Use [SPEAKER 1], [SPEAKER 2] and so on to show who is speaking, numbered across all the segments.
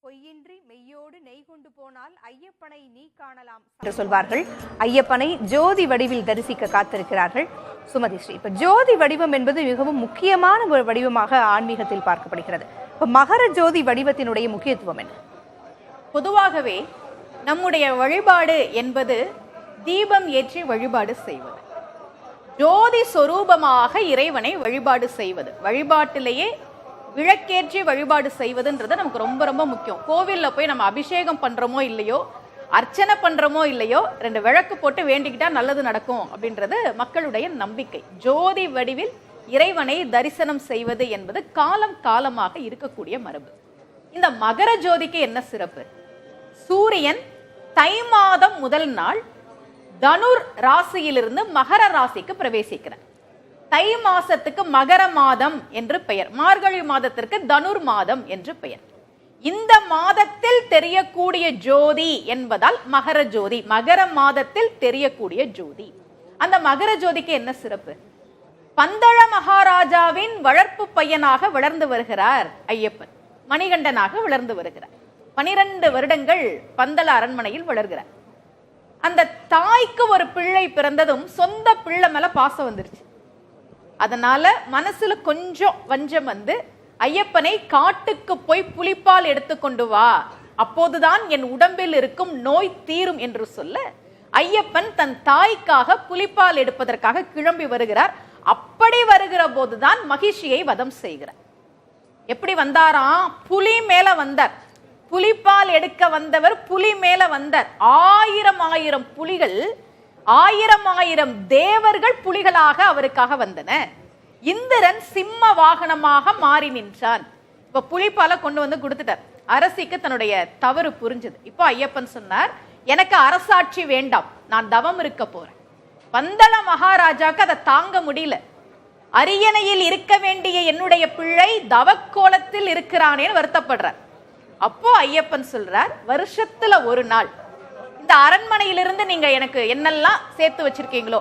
[SPEAKER 1] பொய்யின்றி மெய்யோடு நெய் கொண்டு போனால் ஐயப்பனை நீ காணலாம் என்று சொல்வார்கள். ஐயப்பனை ஜோதி வடிவில் தரிசிக்க காத்திருக்கிறார்கள் சுமதி ஸ்ரீ. இப்ப ஜோதி வடிவம் என்பது மிகவும் முக்கியமான ஒரு வடிவமாக ஆன்மீகத்தில் பார்க்கப்படுகிறது. இப்ப மகர ஜோதி வடிவத்தினுடைய முக்கியத்துவம் என்ன?
[SPEAKER 2] பொதுவாகவே நம்முடைய வழிபாடு என்பது தீபம் ஏற்றி வழிபாடு செய்வது, ஜோதி சொரூபமாக இறைவனை வழிபாடு செய்வது, வழிபாட்டிலேயே விளக்கேற்றி வழிபாடு செய்வதுன்றது நமக்கு ரொம்ப ரொம்ப முக்கியம். கோவில்ல போய் நம்ம அபிஷேகம் பண்றோமோ இல்லையோ, அர்ச்சனை பண்றோமோ இல்லையோ, 2 விளக்கு போட்டு வேண்டிக்கிட்டா நல்லது நடக்கும் அப்படின்றது மக்களுடைய நம்பிக்கை. ஜோதி வடிவில் இறைவனை தரிசனம் செய்வது என்பது காலம் காலமாக இருக்கக்கூடிய மரபு. இந்த மகர ஜோதிக்கு என்ன சிறப்பு? சூரியன் தை மாதம் முதல் நாள் தனுர் ராசியிலிருந்து மகர ராசிக்கு பிரவேசிக்கிறார். தை மாசத்துக்கு மகர மாதம் என்று பெயர், மார்கழி மாதத்திற்கு தனுர் மாதம் என்று பெயர். இந்த மாதத்தில் தெரியக்கூடிய ஜோதி என்பதால் மகர ஜோதி, மகர மாதத்தில் தெரியக்கூடிய ஜோதி. அந்த மகர ஜோதிக்கு என்ன சிறப்பு? பந்தள மகாராஜாவின் வளர்ப்பு பையனாக வளர்ந்து வருகிறார் ஐயப்பன், மணிகண்டனாக வளர்ந்து வருகிறார். 12 வருடங்கள் பந்தள அரண்மனையில் வளர்கிறார். அந்த தாய்க்கு ஒரு பிள்ளை பிறந்ததும் சொந்த பிள்ளை மேல பாசம் வந்துருச்சு. அதனால மனசுல கொஞ்சம் வஞ்சம் வந்து ஐயப்பனை காட்டுக்கு போய் புலிப்பால் எடுத்துக்கொண்டு வா, அப்போதுதான் என் உடம்பில் இருக்கும் நோய் தீரும் என்று சொல்ல ஐயப்பன் தன் தாய்க்காக புலிப்பால் எடுப்பதற்காக கிளம்பி வருகிறார். அப்படி வருகிற போதுதான் மகிஷியை வதம் செய்கிறார். எப்படி வந்தாராம்? புலி மேல வந்தார். புலிப்பால் எடுக்க வந்தவர் புலி மேல வந்தார். 1000 புலிகள், 1000 தேவர்கள் புலிகளாக அவருக்காக வந்தன. இந்திரன் சிம்ம வாகனமாக மாறி நின்றான். இப்ப புலிப்பால கொண்டு வந்து கொடுத்துட்டார். அரசிக்கு தன்னுடைய தவறு புரிஞ்சது. இப்போ ஐயப்பன் சொன்னார், எனக்கு அரசாட்சி வேண்டாம், நான் தவம் இருக்க போறேன். பந்தள மகாராஜாக்கு அதை தாங்க முடியல. அரியணையில் இருக்க வேண்டிய என்னுடைய பிள்ளை தவக்கோலத்தில் இருக்கிறானேன்னு வருத்தப்படுறார். அப்போ ஐயப்பன் சொல்றார், வருஷத்துல ஒரு நாள் இந்த அரண்மனையிலிருந்து நீங்க எனக்கு என்னெல்லாம் சேர்த்து வச்சிருக்கீங்களோ,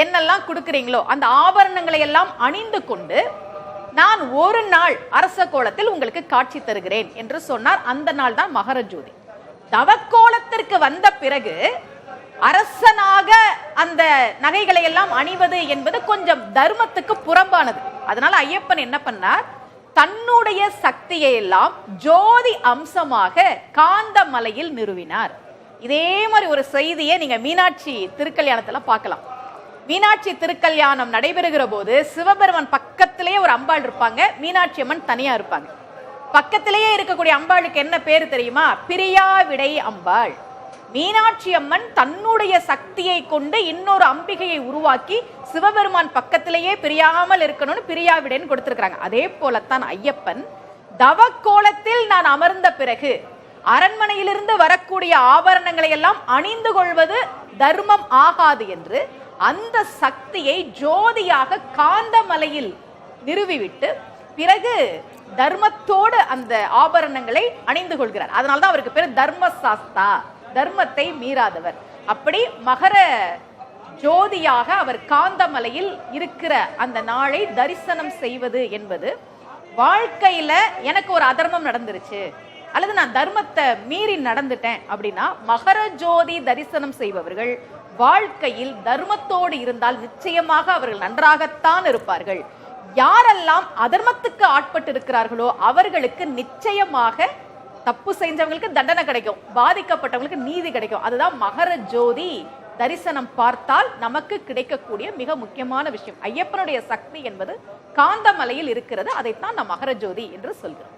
[SPEAKER 2] என்னெல்லாம் கொடுக்குறீங்களோ, அந்த ஆபரணங்களை எல்லாம் அணிந்து கொண்டு நான் ஒரு நாள் அரச கோலத்தில் உங்களுக்கு காட்சி தருகிறேன் என்று சொன்னார். அந்த நாள் தான் மகர ஜோதி. தவக்கோலத்திற்கு வந்த பிறகு அரசனாக அந்த நகைகளை எல்லாம் அணிவது என்பது கொஞ்சம் தர்மத்துக்கு புறம்பானது. அதனால ஐயப்பன் என்ன பண்ணார்? தன்னுடைய சக்தியை எல்லாம் ஜோதி அம்சமாக காந்தமலையில் நிறுவினார். இதே மாதிரி ஒரு செய்தியை நீங்க மீனாட்சி திருக்கல்யாணத்துல பார்க்கலாம். மீனாட்சி திருக்கல்யாணம் நடைபெறுகிற போது சிவபெருமான் பக்கத்திலேயே ஒரு அம்பாள் இருப்பாங்க, மீனாட்சி அம்மன் தனியா இருப்பாங்க. பக்கத்திலேயே இருக்கக்கூடிய அம்பாளுக்கு என்ன பேரு தெரியுமா? பிரியாவிடை அம்பாள். மீனாட்சி அம்மன் தன்னுடைய சக்தியை கொண்டு இன்னொரு அம்பிகையை உருவாக்கி சிவபெருமான் பக்கத்திலேயே பிரியாமல் இருக்கணும்னு பிரியாவிடைன்னு கொடுத்திருக்கிறாங்க. அதே போலத்தான் ஐயப்பன் தவக்கோலத்தில் நான் அமர்ந்த பிறகு அரண்மனையிலிருந்து வரக்கூடிய ஆபரணங்களை எல்லாம் அணிந்து கொள்வது தர்மம் ஆகாது என்று அந்த சக்தியை ஜோதியாக காந்தமலையில் நிறுவிவிட்டு பிறகு தர்மத்தோடு அந்த ஆபரணங்களை அணிந்து கொள்கிறார். அதனால்தான் அவருக்கு பேர் தர்மசாஸ்தா, தர்மத்தை மீறாதவர். அப்படி மகர ஜோதியாக அவர் காந்தமலையில் இருக்கிற அந்த நாளை தரிசனம் செய்வது என்பது, வாழ்க்கையில எனக்கு ஒரு அதர்மம் நடந்துருச்சு அல்லது நான் தர்மத்தை மீறி நடந்துட்டேன் அப்படின்னா மகர ஜோதி தரிசனம் செய்பவர்கள் வாழ்க்கையில் தர்மத்தோடு இருந்தால் நிச்சயமாக அவர்கள் நன்றாகத்தான் இருப்பார்கள். யாரெல்லாம் அதர்மத்துக்கு ஆட்பட்டு இருக்கிறார்களோ அவர்களுக்கு நிச்சயமாக தப்பு செஞ்சவங்களுக்கு தண்டனை கிடைக்கும், பாதிக்கப்பட்டவங்களுக்கு நீதி கிடைக்கும். அதுதான் மகர ஜோதி தரிசனம் பார்த்தால் நமக்கு கிடைக்கக்கூடிய மிக முக்கியமான விஷயம். ஐயப்பனுடைய சக்தி என்பது காந்தமலையில் இருக்கிறது. அதைத்தான் நாம் மகர ஜோதி என்று சொல்கிறோம்.